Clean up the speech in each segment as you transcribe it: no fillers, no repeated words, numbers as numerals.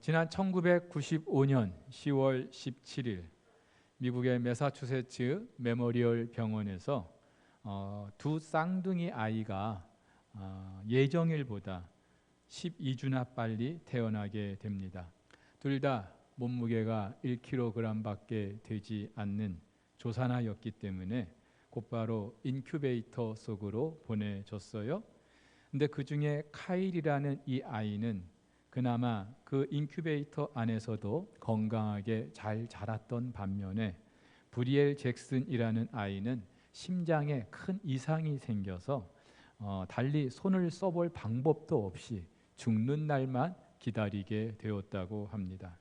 지난 1995년 10월 17일 미국의 매사추세츠 메모리얼 병원에서 두 쌍둥이 아이가 예정일보다 12주나 빨리 태어나게 됩니다. 둘 다 몸무게가 1kg밖에 되지 않는 조산아였기 때문에 곧바로 인큐베이터 속으로 보내졌어요. 근데 그 중에 카일이라는 이 아이는 그나마 그 인큐베이터 안에서도 건강하게 잘 자랐던 반면에 브리엘 잭슨이라는 아이는 심장에 큰 이상이 생겨서 달리 손을 써볼 방법도 없이 죽는 날만 기다리게 되었다고 합니다.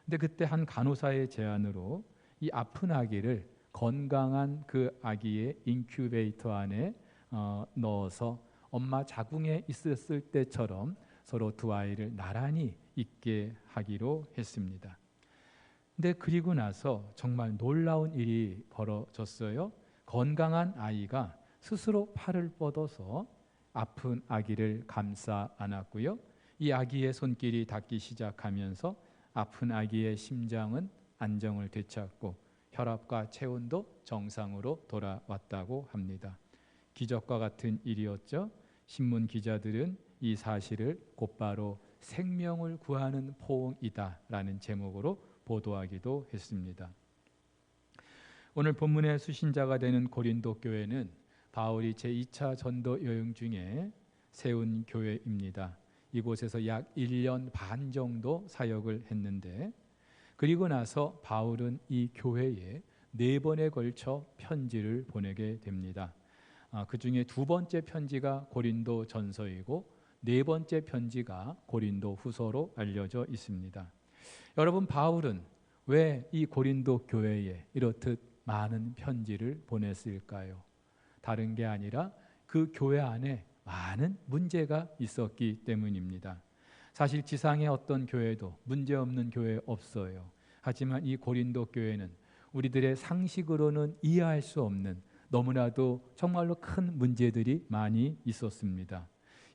근데 그때 한 간호사의 제안으로 이 아픈 아기를 건강한 그 아기의 인큐베이터 안에 넣어서 엄마 자궁에 있었을 때처럼 서로 두 아이를 나란히 있게 하기로 했습니다. 근데 그리고 나서 정말 놀라운 일이 벌어졌어요. 건강한 아이가 스스로 팔을 뻗어서 아픈 아기를 감싸 안았고요. 이 아기의 손길이 닿기 시작하면서 아픈 아기의 심장은 안정을 되찾고 혈압과 체온도 정상으로 돌아왔다고 합니다. 기적과 같은 일이었죠. 신문 기자들은 이 사실을 곧바로 생명을 구하는 포옹이다라는 제목으로 보도하기도 했습니다. 오늘 본문의 수신자가 되는 고린도 교회는 바울이 제2차 전도 여행 중에 세운 교회입니다. 이곳에서 약 1년 반 정도 사역을 했는데 그리고 나서 바울은 이 교회에 4번에 걸쳐 편지를 보내게 됩니다. 그 중에 2번째 편지가 고린도 전서이고 4번째 편지가 고린도 후서로 알려져 있습니다. 여러분, 바울은 왜 이 고린도 교회에 이렇듯 많은 편지를 보냈을까요? 다른 게 아니라 그 교회 안에 많은 문제가 있었기 때문입니다. 사실 지상의 어떤 교회도 문제없는 교회 없어요. 하지만 이 고린도 교회는 우리들의 상식으로는 이해할 수 없는 너무나도 정말로 큰 문제들이 많이 있었습니다.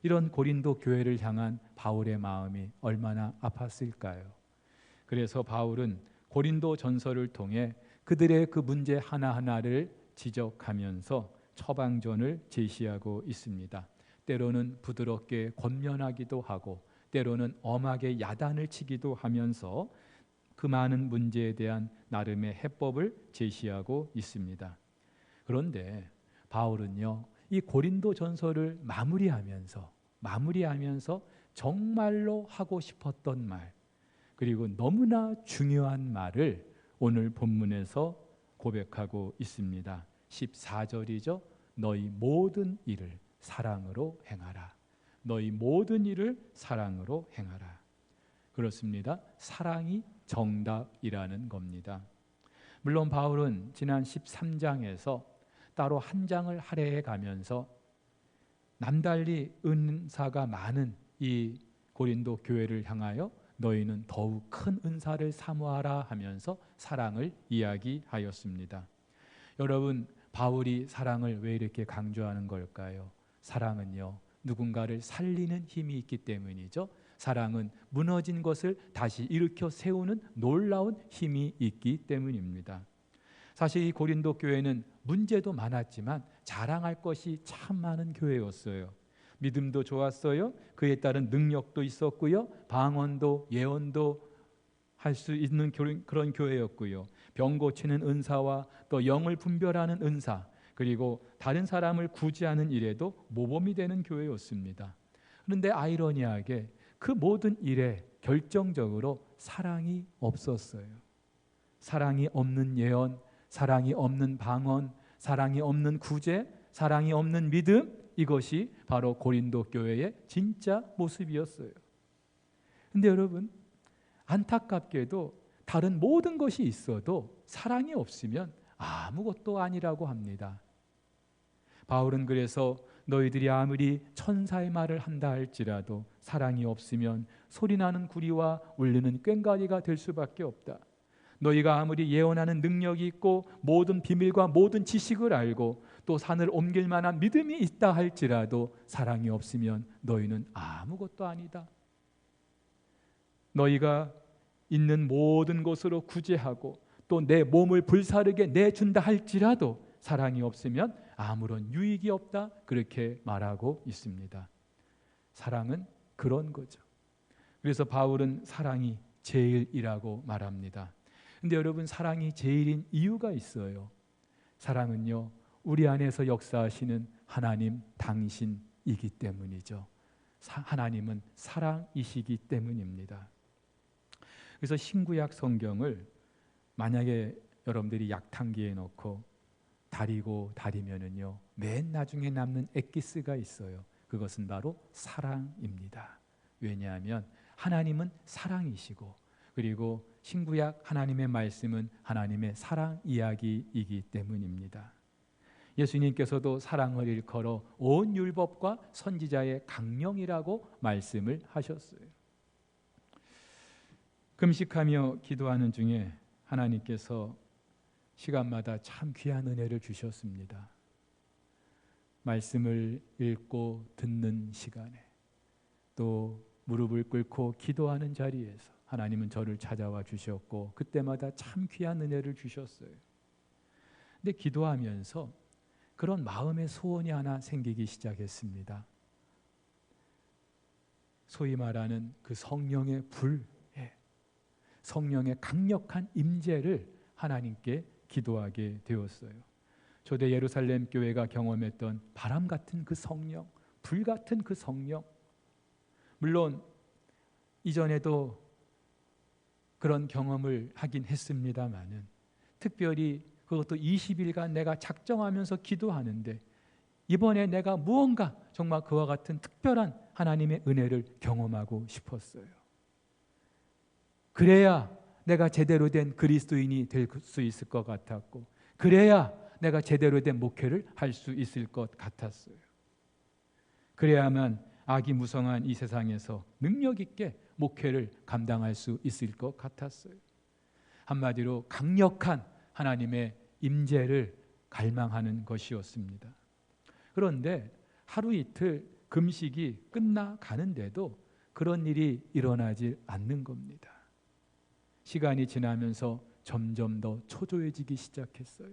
이런 고린도 교회를 향한 바울의 마음이 얼마나 아팠을까요? 그래서 바울은 고린도 전서를 통해 그들의 그 문제 하나하나를 지적하면서 처방전을 제시하고 있습니다. 때로는 부드럽게 권면하기도 하고 때로는 엄하게 야단을 치기도 하면서 그 많은 문제에 대한 나름의 해법을 제시하고 있습니다. 그런데 바울은요, 이 고린도 전서를 마무리하면서 정말로 하고 싶었던 말, 그리고 너무나 중요한 말을 오늘 본문에서 고백하고 있습니다. 14절이죠. 너희 모든 일을 사랑으로 행하라. 너희 모든 일을 사랑으로 행하라. 그렇습니다. 사랑이 정답이라는 겁니다. 물론 바울은 지난 13장에서 따로 한 장을 할애해 가면서 남달리 은사가 많은 이 고린도 교회를 향하여 너희는 더욱 큰 은사를 사모하라 하면서 사랑을 이야기하였습니다. 여러분, 바울이 사랑을 왜 이렇게 강조하는 걸까요? 사랑은요, 누군가를 살리는 힘이 있기 때문이죠. 사랑은 무너진 것을 다시 일으켜 세우는 놀라운 힘이 있기 때문입니다. 사실 이 고린도 교회는 문제도 많았지만 자랑할 것이 참 많은 교회였어요. 믿음도 좋았어요. 그에 따른 능력도 있었고요. 방언도 예언도 할 수 있는 그런 교회였고요. 병 고치는 은사와 또 영을 분별하는 은사, 그리고 다른 사람을 구제하는 일에도 모범이 되는 교회였습니다. 그런데 아이러니하게 그 모든 일에 결정적으로 사랑이 없었어요. 사랑이 없는 예언, 사랑이 없는 방언, 사랑이 없는 구제, 사랑이 없는 믿음, 이것이 바로 고린도 교회의 진짜 모습이었어요. 근데 여러분, 안타깝게도 다른 모든 것이 있어도 사랑이 없으면 아무것도 아니라고 합니다. 바울은 그래서 너희들이 아무리 천사의 말을 한다 할지라도 사랑이 없으면 소리나는 구리와 울리는 꽹과리가 될 수밖에 없다. 너희가 아무리 예언하는 능력이 있고 모든 비밀과 모든 지식을 알고 또 산을 옮길 만한 믿음이 있다 할지라도 사랑이 없으면 너희는 아무것도 아니다. 너희가 있는 모든 곳으로 구제하고 또 내 몸을 불사르게 내준다 할지라도 사랑이 없으면 아무런 유익이 없다, 그렇게 말하고 있습니다. 사랑은 그런 거죠. 그래서 바울은 사랑이 제일이라고 말합니다. 근데 여러분, 사랑이 제일인 이유가 있어요. 사랑은요, 우리 안에서 역사하시는 하나님 당신이기 때문이죠. 하나님은 사랑이시기 때문입니다. 그래서 신구약 성경을 만약에 여러분들이 약탕기에 넣고 다리면은요, 맨 나중에 남는 엑기스가 있어요. 그것은 바로 사랑입니다. 왜냐하면 하나님은 사랑이시고, 그리고 신구약 하나님의 말씀은 하나님의 사랑 이야기이기 때문입니다. 예수님께서도 사랑을 일컬어 온 율법과 선지자의 강령이라고 말씀을 하셨어요. 금식하며 기도하는 중에 하나님께서 시간마다 참 귀한 은혜를 주셨습니다. 말씀을 읽고 듣는 시간에, 또 무릎을 꿇고 기도하는 자리에서 하나님은 저를 찾아와 주셨고, 그때마다 참 귀한 은혜를 주셨어요. 근데 기도하면서 그런 마음의 소원이 하나 생기기 시작했습니다. 소위 말하는 그 성령의 불, 성령의 강력한 임재를 하나님께 기도하게 되었어요. 초대 예루살렘 교회가 경험했던 바람 같은 그 성령, 불 같은 그 성령, 물론 이전에도 그런 경험을 하긴 했습니다마는, 특별히 그것도 20일간 내가 작정하면서 기도하는데, 이번에 내가 무언가 정말 그와 같은 특별한 하나님의 은혜를 경험하고 싶었어요. 그래야 내가 제대로 된 그리스도인이 될 수 있을 것 같았고, 그래야 내가 제대로 된 목회를 할 수 있을 것 같았어요. 그래야만 악이 무성한 이 세상에서 능력 있게 목회를 감당할 수 있을 것 같았어요. 한마디로 강력한 하나님의 임재를 갈망하는 것이었습니다. 그런데 하루 이틀 금식이 끝나가는데도 그런 일이 일어나지 않는 겁니다. 시간이 지나면서 점점 더 초조해지기 시작했어요.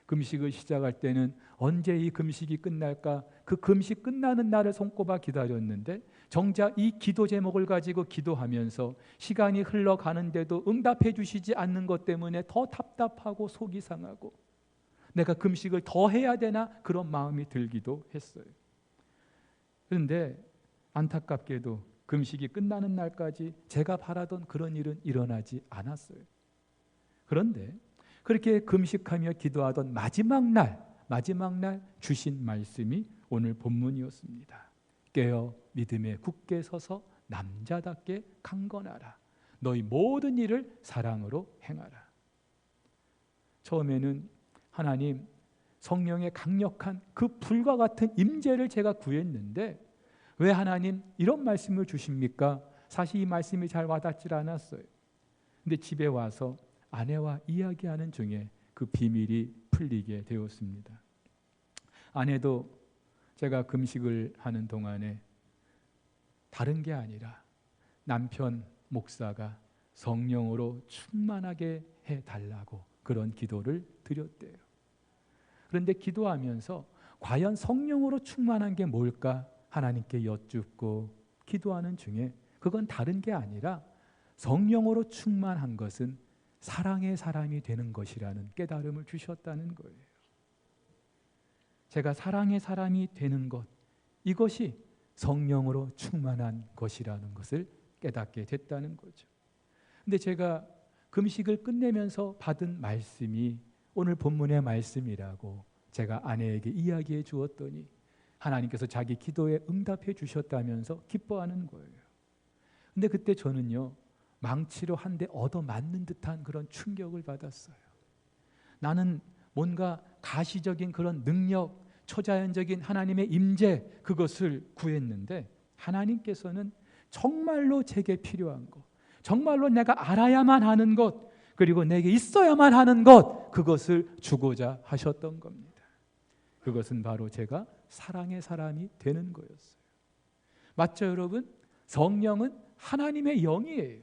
금식을 시작할 때는 언제 이 금식이 끝날까, 그 금식 끝나는 날을 손꼽아 기다렸는데, 정작 이 기도 제목을 가지고 기도하면서 시간이 흘러가는데도 응답해 주시지 않는 것 때문에 더 답답하고 속이 상하고, 내가 금식을 더 해야 되나, 그런 마음이 들기도 했어요. 그런데 안타깝게도 금식이 끝나는 날까지 제가 바라던 그런 일은 일어나지 않았어요. 그런데 그렇게 금식하며 기도하던 마지막 날 주신 말씀이 오늘 본문이었습니다. 깨어 믿음에 굳게 서서 남자답게 강건하라. 너희 모든 일을 사랑으로 행하라. 처음에는 하나님, 성령의 강력한 그 불과 같은 임재를 제가 구했는데 왜 하나님 이런 말씀을 주십니까? 사실 이 말씀이 잘 와닿질 않았어요. 근데 집에 와서 아내와 이야기하는 중에 그 비밀이 풀리게 되었습니다. 아내도 제가 금식을 하는 동안에 다른 게 아니라 남편 목사가 성령으로 충만하게 해달라고 그런 기도를 드렸대요. 그런데 기도하면서 과연 성령으로 충만한 게 뭘까 하나님께 여쭙고 기도하는 중에, 그건 다른 게 아니라 성령으로 충만한 것은 사랑의 사람이 되는 것이라는 깨달음을 주셨다는 거예요. 제가 사랑의 사람이 되는 것, 이것이 성령으로 충만한 것이라는 것을 깨닫게 됐다는 거죠. 근데 제가 금식을 끝내면서 받은 말씀이 오늘 본문의 말씀이라고 제가 아내에게 이야기해 주었더니 하나님께서 자기 기도에 응답해 주셨다면서 기뻐하는 거예요. 근데 그때 저는요, 망치로 한 대 얻어 맞는 듯한 그런 충격을 받았어요. 나는 뭔가 가시적인 그런 능력, 초자연적인 하나님의 임재, 그것을 구했는데 하나님께서는 정말로 제게 필요한 것, 정말로 내가 알아야만 하는 것, 그리고 내게 있어야만 하는 것, 그것을 주고자 하셨던 겁니다. 그것은 바로 제가 사랑의 사람이 되는 거였어요. 맞죠, 여러분? 성령은 하나님의 영이에요.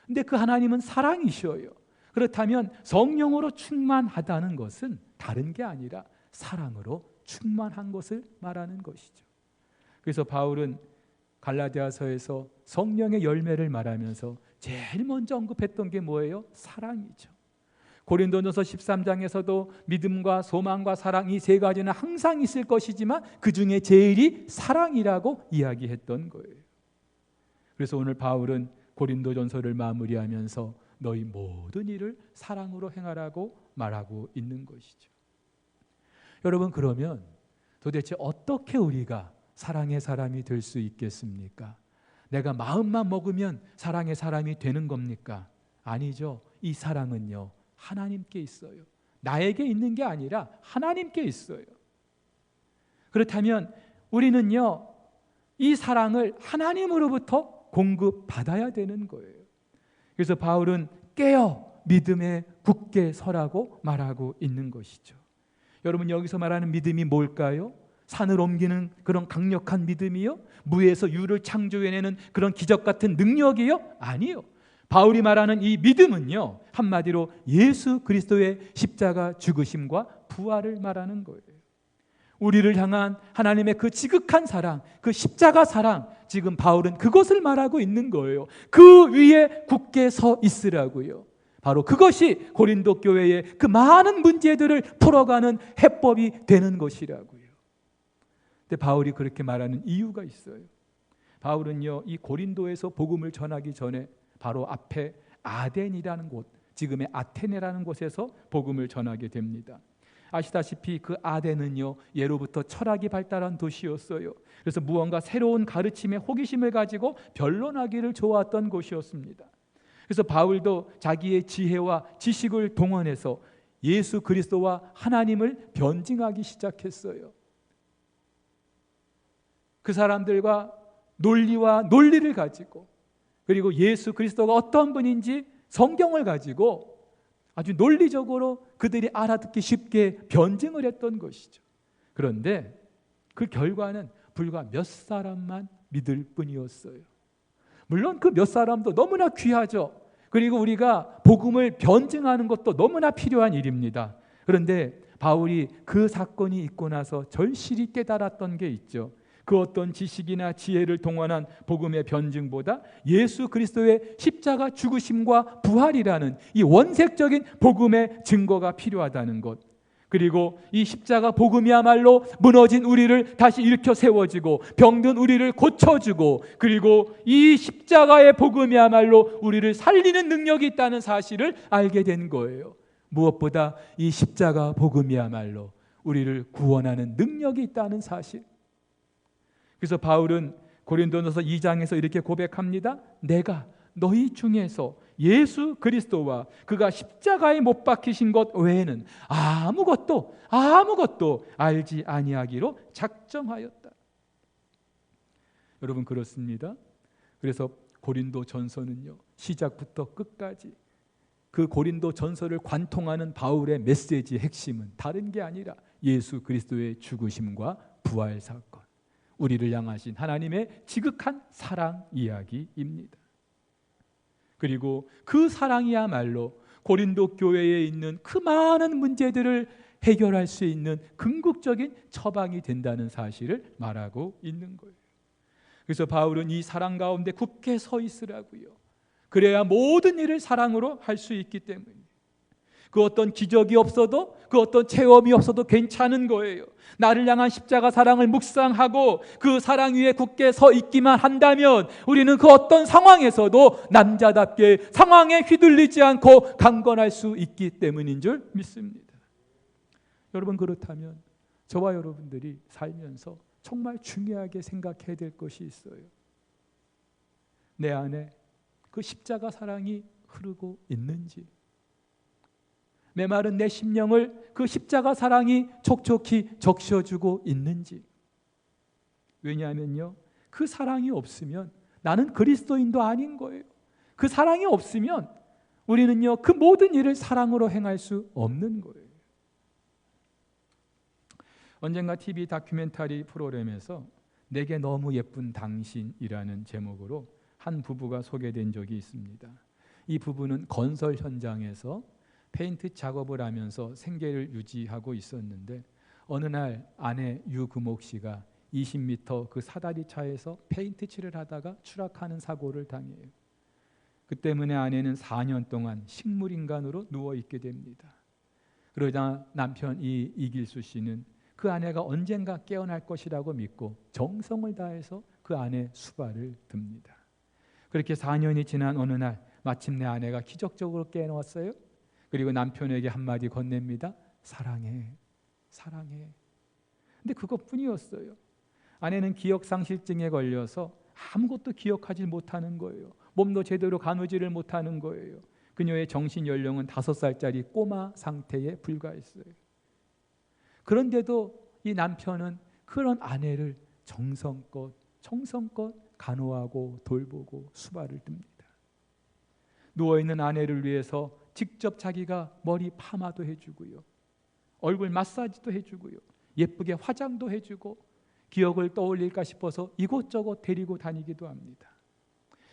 근데 그 하나님은 사랑이셔요. 그렇다면 성령으로 충만하다는 것은 다른 게 아니라 사랑으로 충만한 것을 말하는 것이죠. 그래서 바울은 갈라디아서에서 성령의 열매를 말하면서 제일 먼저 언급했던 게 뭐예요? 사랑이죠. 고린도전서 13장에서도 믿음과 소망과 사랑, 이 세 가지는 항상 있을 것이지만 그 중에 제일이 사랑이라고 이야기했던 거예요. 그래서 오늘 바울은 고린도전서를 마무리하면서 너희 모든 일을 사랑으로 행하라고 말하고 있는 것이죠. 여러분, 그러면 도대체 어떻게 우리가 사랑의 사람이 될 수 있겠습니까? 내가 마음만 먹으면 사랑의 사람이 되는 겁니까? 아니죠. 이 사랑은요, 하나님께 있어요. 나에게 있는 게 아니라 하나님께 있어요. 그렇다면 우리는요, 이 사랑을 하나님으로부터 공급받아야 되는 거예요. 그래서 바울은 깨어 믿음에 굳게 서라고 말하고 있는 것이죠. 여러분, 여기서 말하는 믿음이 뭘까요? 산을 옮기는 그런 강력한 믿음이요? 무에서 유를 창조해내는 그런 기적 같은 능력이요? 아니요. 바울이 말하는 이 믿음은요, 한마디로 예수 그리스도의 십자가 죽으심과 부활을 말하는 거예요. 우리를 향한 하나님의 그 지극한 사랑, 그 십자가 사랑, 지금 바울은 그것을 말하고 있는 거예요. 그 위에 굳게 서 있으라고요. 바로 그것이 고린도 교회의 그 많은 문제들을 풀어가는 해법이 되는 것이라고요. 근데 바울이 그렇게 말하는 이유가 있어요. 바울은요, 이 고린도에서 복음을 전하기 전에 바로 앞에 아덴이라는 곳, 지금의 아테네라는 곳에서 복음을 전하게 됩니다. 아시다시피 그 아덴은요, 예로부터 철학이 발달한 도시였어요. 그래서 무언가 새로운 가르침에 호기심을 가지고 변론하기를 좋아했던 곳이었습니다. 그래서 바울도 자기의 지혜와 지식을 동원해서 예수 그리스도와 하나님을 변증하기 시작했어요. 그 사람들과 논리와 논리를 가지고, 그리고 예수 그리스도가 어떤 분인지 성경을 가지고 아주 논리적으로 그들이 알아듣기 쉽게 변증을 했던 것이죠. 그런데 그 결과는 불과 몇 사람만 믿을 뿐이었어요. 물론 그 몇 사람도 너무나 귀하죠. 그리고 우리가 복음을 변증하는 것도 너무나 필요한 일입니다. 그런데 바울이 그 사건이 있고 나서 절실히 깨달았던 게 있죠. 그 어떤 지식이나 지혜를 동원한 복음의 변증보다 예수 그리스도의 십자가 죽으심과 부활이라는 이 원색적인 복음의 증거가 필요하다는 것, 그리고 이 십자가 복음이야말로 무너진 우리를 다시 일으켜 세워주고 병든 우리를 고쳐주고, 그리고 이 십자가의 복음이야말로 우리를 살리는 능력이 있다는 사실을 알게 된 거예요. 무엇보다 이 십자가 복음이야말로 우리를 구원하는 능력이 있다는 사실. 그래서 바울은 고린도전서 2장에서 이렇게 고백합니다. 내가 너희 중에서 예수 그리스도와 그가 십자가에 못 박히신 것 외에는 아무것도 알지 아니하기로 작정하였다. 여러분, 그렇습니다. 그래서 고린도 전서는요, 시작부터 끝까지 그 고린도 전서를 관통하는 바울의 메시지의 핵심은 다른 게 아니라 예수 그리스도의 죽으심과 부활 사건, 우리를 향하신 하나님의 지극한 사랑 이야기입니다. 그리고 그 사랑이야말로 고린도 교회에 있는 그 많은 문제들을 해결할 수 있는 궁극적인 처방이 된다는 사실을 말하고 있는 거예요. 그래서 바울은 이 사랑 가운데 굳게 서 있으라고요. 그래야 모든 일을 사랑으로 할 수 있기 때문에, 그 어떤 기적이 없어도, 그 어떤 체험이 없어도 괜찮은 거예요. 나를 향한 십자가 사랑을 묵상하고 그 사랑 위에 굳게 서 있기만 한다면 우리는 그 어떤 상황에서도 남자답게 상황에 휘둘리지 않고 강건할 수 있기 때문인 줄 믿습니다. 여러분, 그렇다면 저와 여러분들이 살면서 정말 중요하게 생각해야 될 것이 있어요. 내 안에 그 십자가 사랑이 흐르고 있는지, 메마른 내 심령을 그 십자가 사랑이 촉촉히 적셔주고 있는지. 왜냐하면요, 그 사랑이 없으면 나는 그리스도인도 아닌 거예요. 그 사랑이 없으면 우리는요, 그 모든 일을 사랑으로 행할 수 없는 거예요. 언젠가 TV 다큐멘터리 프로그램에서 내게 너무 예쁜 당신이라는 제목으로 한 부부가 소개된 적이 있습니다. 이 부부는 건설 현장에서 페인트 작업을 하면서 생계를 유지하고 있었는데 어느 날 아내 유금옥 씨가 20m 그 사다리 차에서 페인트 칠을 하다가 추락하는 사고를 당해요. 그 때문에 아내는 4년 동안 식물인간으로 누워있게 됩니다. 그러자 남편 이길수 씨는 그 아내가 언젠가 깨어날 것이라고 믿고 정성을 다해서 그 아내 수발을 듭니다. 그렇게 4년이 지난 어느 날 마침내 아내가 기적적으로 깨어났어요. 그리고 남편에게 한마디 건넵니다. 사랑해, 사랑해. 근데 그것뿐이었어요. 아내는 기억상실증에 걸려서 아무것도 기억하지 못하는 거예요. 몸도 제대로 가누지를 못하는 거예요. 그녀의 정신 연령은 5살짜리 꼬마 상태에 불과했어요. 그런데도 이 남편은 그런 아내를 정성껏 간호하고 돌보고 수발을 듭니다. 누워있는 아내를 위해서 직접 자기가 머리 파마도 해주고요, 얼굴 마사지도 해주고요, 예쁘게 화장도 해주고 기억을 떠올릴까 싶어서 이곳저곳 데리고 다니기도 합니다.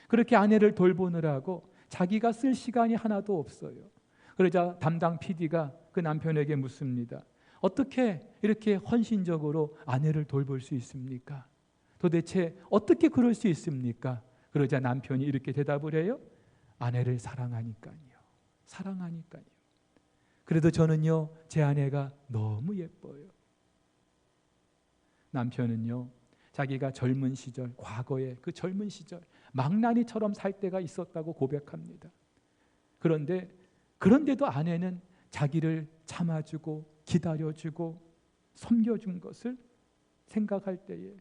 그렇게 아내를 돌보느라고 자기가 쓸 시간이 하나도 없어요. 그러자 담당 PD가 그 남편에게 묻습니다. 어떻게 이렇게 헌신적으로 아내를 돌볼 수 있습니까? 도대체 어떻게 그럴 수 있습니까? 그러자 남편이 이렇게 대답을 해요. 아내를 사랑하니까요. 사랑하니까요. 그래도 저는요, 제 아내가 너무 예뻐요. 남편은요, 자기가 젊은 시절, 과거에 그 젊은 시절 망나니처럼 살 때가 있었다고 고백합니다. 그런데도 아내는 자기를 참아주고 기다려주고 섬겨준 것을 생각할 때에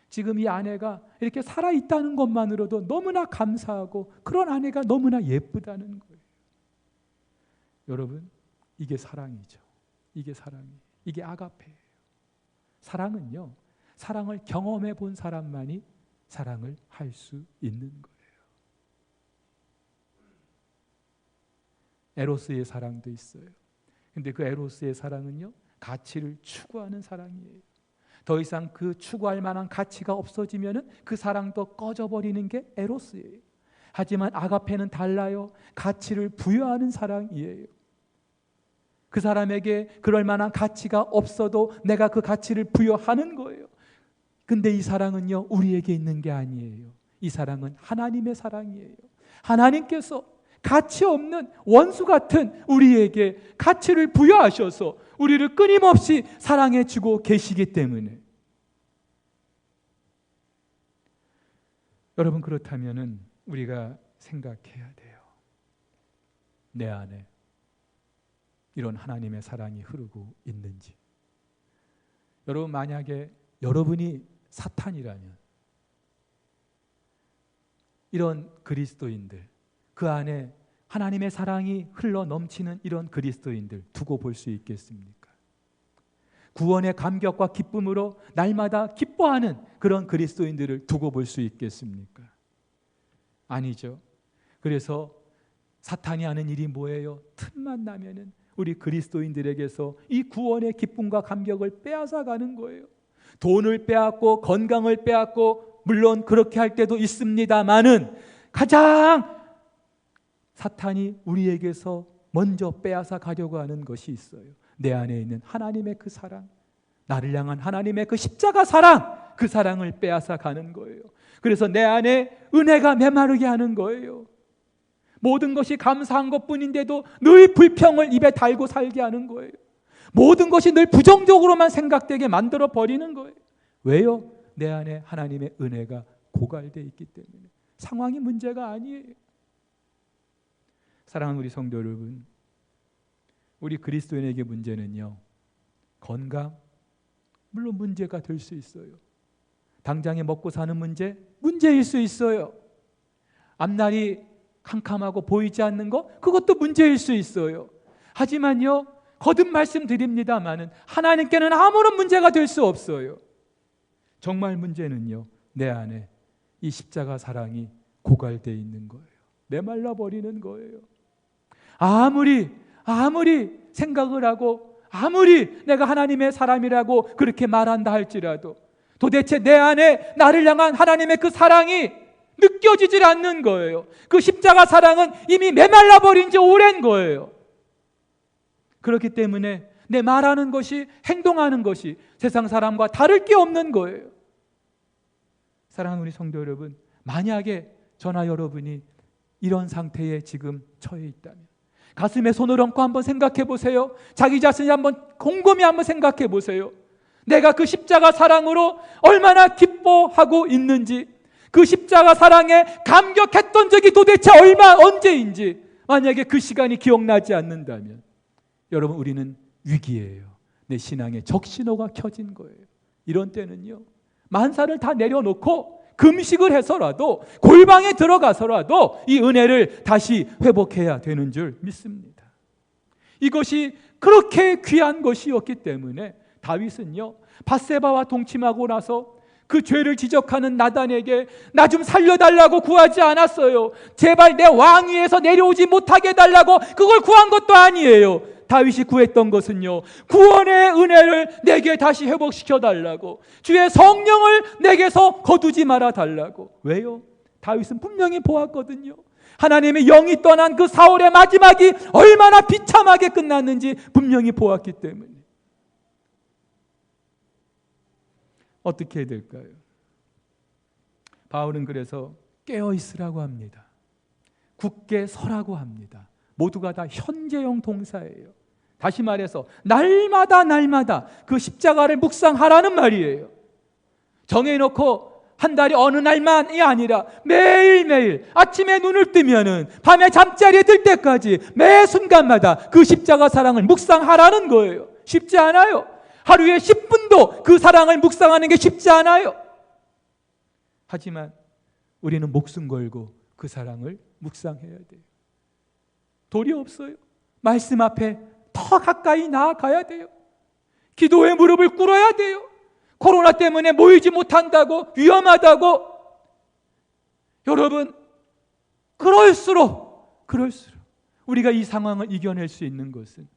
지금 이 아내가 이렇게 살아있다는 것만으로도 너무나 감사하고 그런 아내가 너무나 예쁘다는 거예요. 여러분, 이게 사랑이죠. 이게 사랑이에요. 이게 아가페예요. 사랑은요, 사랑을 경험해 본 사람만이 사랑을 할 수 있는 거예요. 에로스의 사랑도 있어요. 근데 그 에로스의 사랑은요, 가치를 추구하는 사랑이에요. 더 이상 그 추구할 만한 가치가 없어지면은 그 사랑도 꺼져버리는 게 에로스예요. 하지만 아가페는 달라요. 가치를 부여하는 사랑이에요. 그 사람에게 그럴 만한 가치가 없어도 내가 그 가치를 부여하는 거예요. 근데 이 사랑은요, 우리에게 있는 게 아니에요. 이 사랑은 하나님의 사랑이에요. 하나님께서 가치 없는 원수 같은 우리에게 가치를 부여하셔서 우리를 끊임없이 사랑해 주고 계시기 때문에. 여러분, 그렇다면은 우리가 생각해야 돼요. 내 안에 이런 하나님의 사랑이 흐르고 있는지. 여러분, 만약에 여러분이 사탄이라면 이런 그리스도인들, 그 안에 하나님의 사랑이 흘러 넘치는 이런 그리스도인들 두고 볼 수 있겠습니까? 구원의 감격과 기쁨으로 날마다 기뻐하는 그런 그리스도인들을 두고 볼 수 있겠습니까? 아니죠. 그래서 사탄이 하는 일이 뭐예요? 틈만 나면은 우리 그리스도인들에게서 이 구원의 기쁨과 감격을 빼앗아가는 거예요. 돈을 빼앗고 건강을 빼앗고, 물론 그렇게 할 때도 있습니다만은 가장 사탄이 우리에게서 먼저 빼앗아 가려고 하는 것이 있어요. 내 안에 있는 하나님의 그 사랑, 나를 향한 하나님의 그 십자가 사랑, 그 사랑을 빼앗아 가는 거예요. 그래서 내 안에 은혜가 메마르게 하는 거예요. 모든 것이 감사한 것뿐인데도 늘 불평을 입에 달고 살게 하는 거예요. 모든 것이 늘 부정적으로만 생각되게 만들어 버리는 거예요. 왜요? 내 안에 하나님의 은혜가 고갈되어 있기 때문에. 상황이 문제가 아니에요. 사랑하는 우리 성도 여러분, 우리 그리스도인에게 문제는요, 건강, 물론 문제가 될 수 있어요. 당장에 먹고 사는 문제일 수 있어요. 앞날이 캄캄하고 보이지 않는 것, 그것도 문제일 수 있어요. 하지만요, 거듭 말씀드립니다마는 하나님께는 아무런 문제가 될 수 없어요. 정말 문제는요, 내 안에 이 십자가 사랑이 고갈되어 있는 거예요. 메말라 버리는 거예요. 아무리 생각을 하고 아무리 내가 하나님의 사람이라고 그렇게 말한다 할지라도 도대체 내 안에 나를 향한 하나님의 그 사랑이 느껴지질 않는 거예요. 그 십자가 사랑은 이미 메말라 버린 지 오랜 거예요. 그렇기 때문에 내 말하는 것이, 행동하는 것이 세상 사람과 다를 게 없는 거예요. 사랑하는 우리 성도 여러분, 만약에 저나 여러분이 이런 상태에 지금 처해 있다면 가슴에 손을 얹고 한번 생각해 보세요. 자기 자신이 한번 곰곰이 한번 생각해 보세요. 내가 그 십자가 사랑으로 얼마나 기뻐하고 있는지, 그 십자가 사랑에 감격했던 적이 도대체 언제인지 만약에 그 시간이 기억나지 않는다면 여러분, 우리는 위기예요. 내 신앙에 적신호가 켜진 거예요. 이런 때는요, 만사를 다 내려놓고 금식을 해서라도, 골방에 들어가서라도 이 은혜를 다시 회복해야 되는 줄 믿습니다. 이것이 그렇게 귀한 것이었기 때문에 다윗은요, 밧세바와 동침하고 나서 그 죄를 지적하는 나단에게 나 좀 살려달라고 구하지 않았어요. 제발 내 왕위에서 내려오지 못하게 해달라고 그걸 구한 것도 아니에요. 다윗이 구했던 것은요, 구원의 은혜를 내게 다시 회복시켜달라고, 주의 성령을 내게서 거두지 말아달라고. 왜요? 다윗은 분명히 보았거든요. 하나님의 영이 떠난 그 사울의 마지막이 얼마나 비참하게 끝났는지 분명히 보았기 때문에. 어떻게 해야 될까요? 바울은 그래서 깨어있으라고 합니다. 굳게 서라고 합니다. 모두가 다 현재형 동사예요. 다시 말해서 날마다 그 십자가를 묵상하라는 말이에요. 정해놓고 한 달에 어느 날만이 아니라 매일매일 아침에 눈을 뜨면은 밤에 잠자리에 들 때까지 매 순간마다 그 십자가 사랑을 묵상하라는 거예요. 쉽지 않아요. 하루에 10분도 그 사랑을 묵상하는 게 쉽지 않아요. 하지만 우리는 목숨 걸고 그 사랑을 묵상해야 돼요. 도리 없어요. 말씀 앞에 더 가까이 나아가야 돼요. 기도의 무릎을 꿇어야 돼요. 코로나 때문에 모이지 못한다고, 위험하다고. 여러분, 그럴수록 우리가 이 상황을 이겨낼 수 있는 것은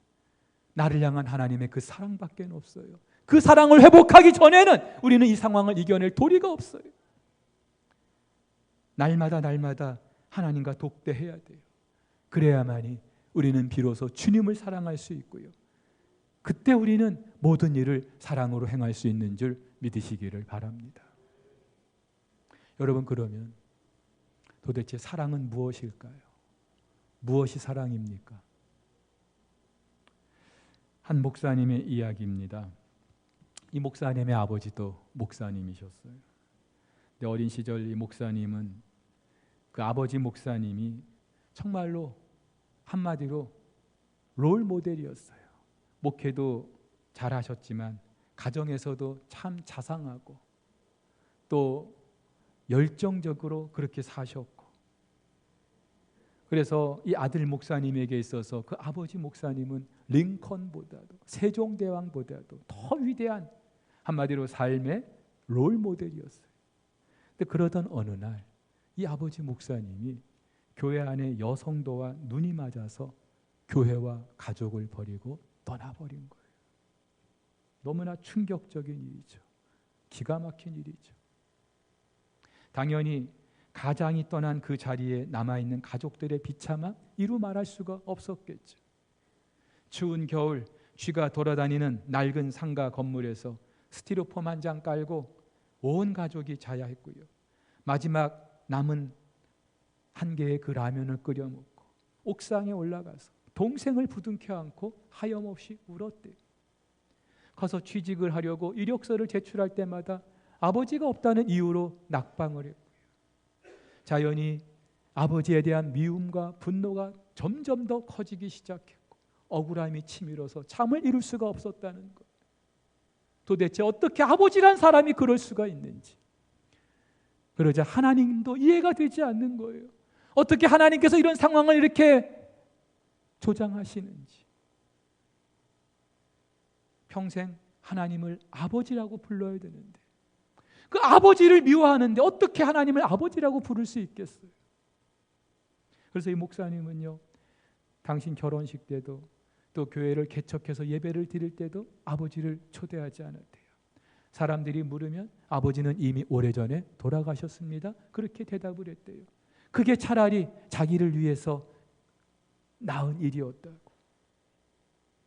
나를 향한 하나님의 그 사랑밖에 없어요. 그 사랑을 회복하기 전에는 우리는 이 상황을 이겨낼 도리가 없어요. 날마다 하나님과 독대해야 돼요. 그래야만이 우리는 비로소 주님을 사랑할 수 있고요, 그때 우리는 모든 일을 사랑으로 행할 수 있는 줄 믿으시기를 바랍니다. 여러분, 그러면 도대체 사랑은 무엇일까요? 무엇이 사랑입니까? 한 목사님의 이야기입니다. 이 목사님의 아버지도 목사님이셨어요. 근데 어린 시절 이 목사님은, 그 아버지 목사님이 정말로 한마디로 롤 모델이었어요. 목회도 잘하셨지만 가정에서도 참 자상하고 또 열정적으로 그렇게 사셨고, 그래서 이 아들 목사님에게 있어서 그 아버지 목사님은 링컨보다도, 세종대왕보다도 더 위대한, 한마디로 삶의 롤 모델이었어요. 근데 그러던 어느 날 이 아버지 목사님이 교회 안에 여성도와 눈이 맞아서 교회와 가족을 버리고 떠나버린 거예요. 너무나 충격적인 일이죠. 기가 막힌 일이죠. 당연히 가장이 떠난 그 자리에 남아있는 가족들의 비참함 이루 말할 수가 없었겠죠. 추운 겨울 쥐가 돌아다니는 낡은 상가 건물에서 스티로폼 한 장 깔고 온 가족이 자야 했고요, 마지막 남은 한 개의 그 라면을 끓여 먹고 옥상에 올라가서 동생을 부둥켜 안고 하염없이 울었대요. 가서 취직을 하려고 이력서를 제출할 때마다 아버지가 없다는 이유로 낙방을 했고요, 자연히 아버지에 대한 미움과 분노가 점점 더 커지기 시작했고 억울함이 치밀어서 잠을 이룰 수가 없었다는 것. 도대체 어떻게 아버지란 사람이 그럴 수가 있는지. 그러자 하나님도 이해가 되지 않는 거예요. 어떻게 하나님께서 이런 상황을 이렇게 조장하시는지. 평생 하나님을 아버지라고 불러야 되는데 그 아버지를 미워하는데 어떻게 하나님을 아버지라고 부를 수 있겠어요? 그래서 이 목사님은요, 당신 결혼식 때도 또 교회를 개척해서 예배를 드릴 때도 아버지를 초대하지 않았대요. 사람들이 물으면 아버지는 이미 오래전에 돌아가셨습니다. 그렇게 대답을 했대요. 그게 차라리 자기를 위해서 나은 일이었다고.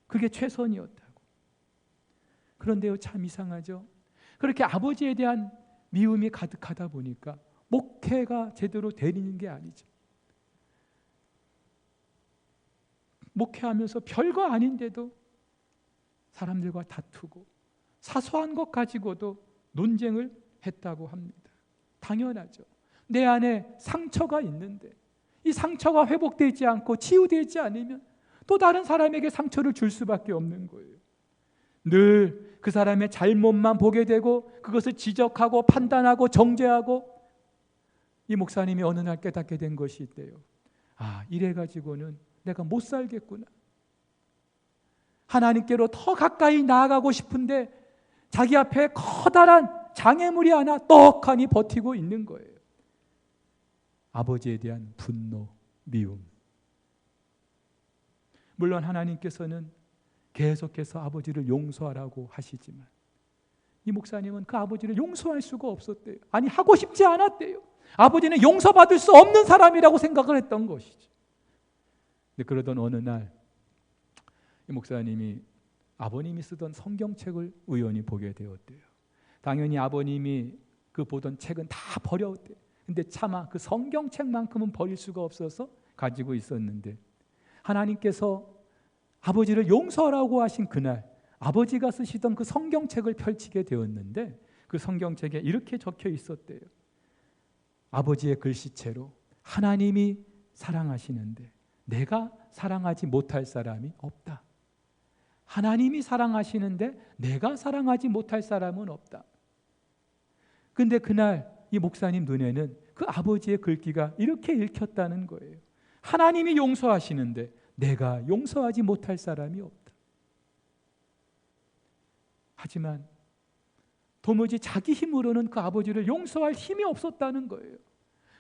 그게 최선이었다고. 그런데요, 참 이상하죠. 그렇게 아버지에 대한 미움이 가득하다 보니까 목회가 제대로 되는 게 아니죠. 목회하면서 별거 아닌데도 사람들과 다투고 사소한 것 가지고도 논쟁을 했다고 합니다. 당연하죠. 내 안에 상처가 있는데 이 상처가 회복되지 않고 치유되지 않으면 또 다른 사람에게 상처를 줄 수밖에 없는 거예요. 늘 그 사람의 잘못만 보게 되고 그것을 지적하고 판단하고 정죄하고, 이 목사님이 어느 날 깨닫게 된 것이 있대요. 아, 이래가지고는 내가 못 살겠구나. 하나님께로 더 가까이 나아가고 싶은데 자기 앞에 커다란 장애물이 하나 떡하니 버티고 있는 거예요. 아버지에 대한 분노, 미움. 물론 하나님께서는 계속해서 아버지를 용서하라고 하시지만 이 목사님은 그 아버지를 용서할 수가 없었대요. 아니, 하고 싶지 않았대요. 아버지는 용서받을 수 없는 사람이라고 생각을 했던 것이죠. 근데 그러던 어느 날 이 목사님이 아버님이 쓰던 성경책을 우연히 보게 되었대요. 당연히 아버님이 그 보던 책은 다 버렸대요. 근데 차마 그 성경책만큼은 버릴 수가 없어서 가지고 있었는데, 하나님께서 아버지를 용서하라고 하신 그날 아버지가 쓰시던 그 성경책을 펼치게 되었는데 그 성경책에 이렇게 적혀 있었대요. 아버지의 글씨체로 하나님이 사랑하시는데 내가 사랑하지 못할 사람이 없다. 하나님이 사랑하시는데 내가 사랑하지 못할 사람은 없다. 근데 그날 이 목사님 눈에는 그 아버지의 글귀가 이렇게 읽혔다는 거예요. 하나님이 용서하시는데 내가 용서하지 못할 사람이 없다. 하지만 도무지 자기 힘으로는 그 아버지를 용서할 힘이 없었다는 거예요.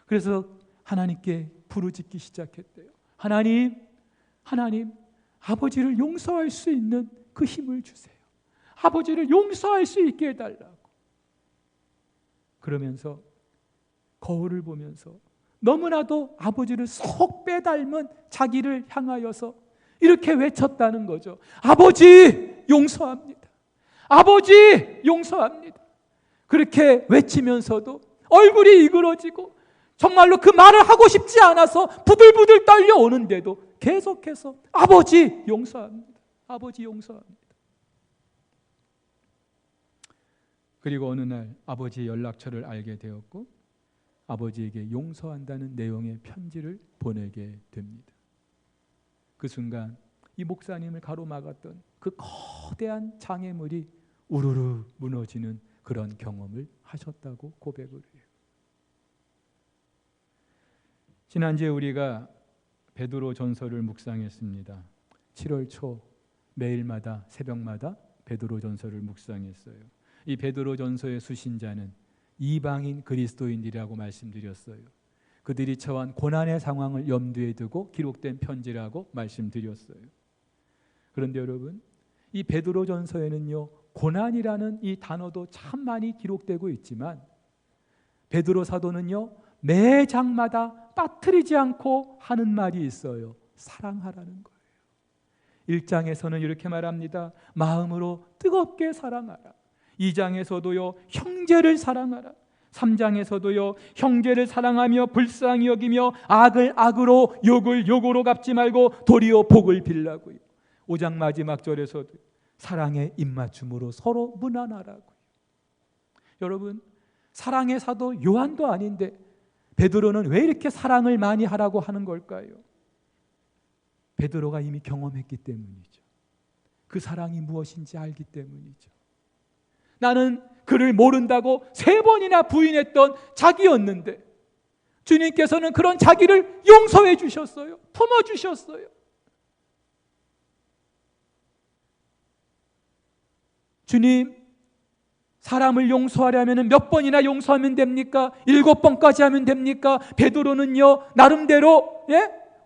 그래서 하나님께 부르짖기 시작했대요. 하나님, 아버지를 용서할 수 있는 그 힘을 주세요. 아버지를 용서할 수 있게 해달라고. 그러면서 거울을 보면서 너무나도 아버지를 쏙 빼닮은 자기를 향하여서 이렇게 외쳤다는 거죠. 아버지, 용서합니다. 아버지, 용서합니다. 그렇게 외치면서도 얼굴이 이그러지고 정말로 그 말을 하고 싶지 않아서 부들부들 떨려오는데도 계속해서 아버지, 용서합니다. 아버지, 용서합니다. 그리고 어느 날 아버지의 연락처를 알게 되었고 아버지에게 용서한다는 내용의 편지를 보내게 됩니다. 그 순간 이 목사님을 가로막았던 그 거대한 장애물이 우르르 무너지는 그런 경험을 하셨다고 고백을 해요. 지난주에 우리가 베드로 전서를 묵상했습니다. 7월 초 매일마다 새벽마다 베드로 전서를 묵상했어요. 이 베드로 전서의 수신자는 이방인 그리스도인이라고 말씀드렸어요. 그들이 처한 고난의 상황을 염두에 두고 기록된 편지라고 말씀드렸어요. 그런데 여러분, 이 베드로 전서에는요, 고난이라는 이 단어도 참 많이 기록되고 있지만 베드로 사도는요, 매 장마다 빠뜨리지 않고 하는 말이 있어요. 사랑하라는 거예요. 1장에서는 이렇게 말합니다. 마음으로 뜨겁게 사랑하라. 2장에서도요, 형제를 사랑하라. 3장에서도요, 형제를 사랑하며 불쌍히 여기며 악을 악으로 욕을 욕으로 갚지 말고 도리어 복을 빌라고요. 5장 마지막 절에서도 사랑의 입맞춤으로 서로 무난하라고요. 여러분, 사랑의 사도 요한도 아닌데 베드로는 왜 이렇게 사랑을 많이 하라고 하는 걸까요? 베드로가 이미 경험했기 때문이죠. 그 사랑이 무엇인지 알기 때문이죠. 나는 그를 모른다고 3번이나 부인했던 자기였는데 주님께서는 그런 자기를 용서해 주셨어요. 품어주셨어요. 주님, 사람을 용서하려면 몇 번이나 용서하면 됩니까? 7번까지 하면 됩니까? 베드로는요, 나름대로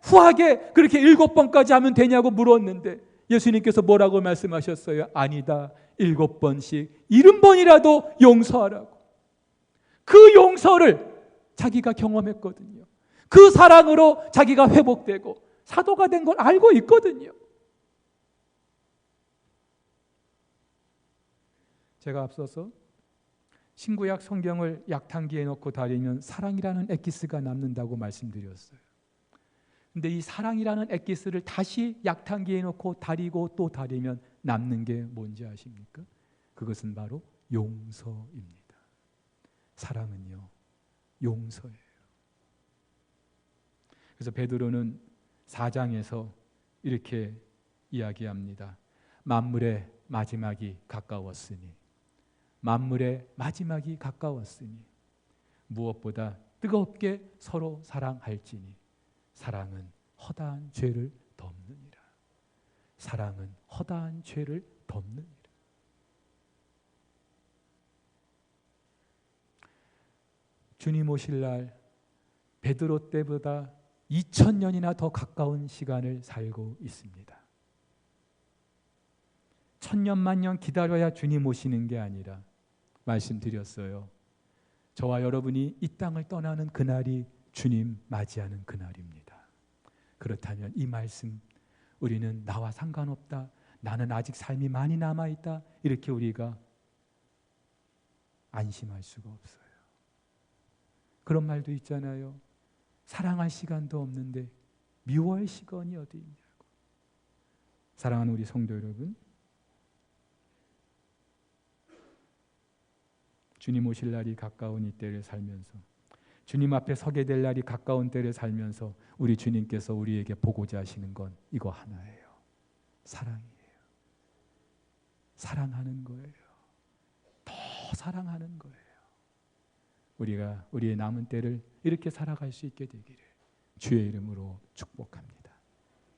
후하게 그렇게 7번까지 하면 되냐고 물었는데 예수님께서 뭐라고 말씀하셨어요? 아니다. 7번씩 70번이라도 용서하라고. 그 용서를 자기가 경험했거든요. 그 사랑으로 자기가 회복되고 사도가 된 걸 알고 있거든요. 제가 앞서서 신구약 성경을 약탕기에 넣고 다리면 사랑이라는 엑기스가 남는다고 말씀드렸어요. 근데 이 사랑이라는 엑기스를 다시 약탕기에 넣고 다리고 또 다리면 남는 게 뭔지 아십니까? 그것은 바로 용서입니다. 사랑은요, 용서예요. 그래서 베드로는 4장에서 이렇게 이야기합니다. 만물의 마지막이 가까웠으니, 만물의 마지막이 가까웠으니 무엇보다 뜨겁게 서로 사랑할지니 사랑은 허다한 죄를 덮느니라. 사랑은 허다한 죄를 덮느니라. 주님 오실 날 베드로 때보다 2000년이나 더 가까운 시간을 살고 있습니다. 1000년, 10,000년 기다려야 주님 오시는 게 아니라 말씀드렸어요. 저와 여러분이 이 땅을 떠나는 그날이 주님 맞이하는 그날입니다. 그렇다면 이 말씀, 우리는 나와 상관없다, 나는 아직 삶이 많이 남아있다, 이렇게 우리가 안심할 수가 없어요. 그런 말도 있잖아요. 사랑할 시간도 없는데 미워할 시간이 어디 있냐고. 사랑하는 우리 성도 여러분, 주님 오실 날이 가까운 이 때를 살면서, 주님 앞에 서게 될 날이 가까운 때를 살면서 우리 주님께서 우리에게 보고자 하시는 건 이거 하나예요. 사랑이에요. 사랑하는 거예요. 더 사랑하는 거예요. 우리가 우리의 남은 때를 이렇게 살아갈 수 있게 되기를 주의 이름으로 축복합니다.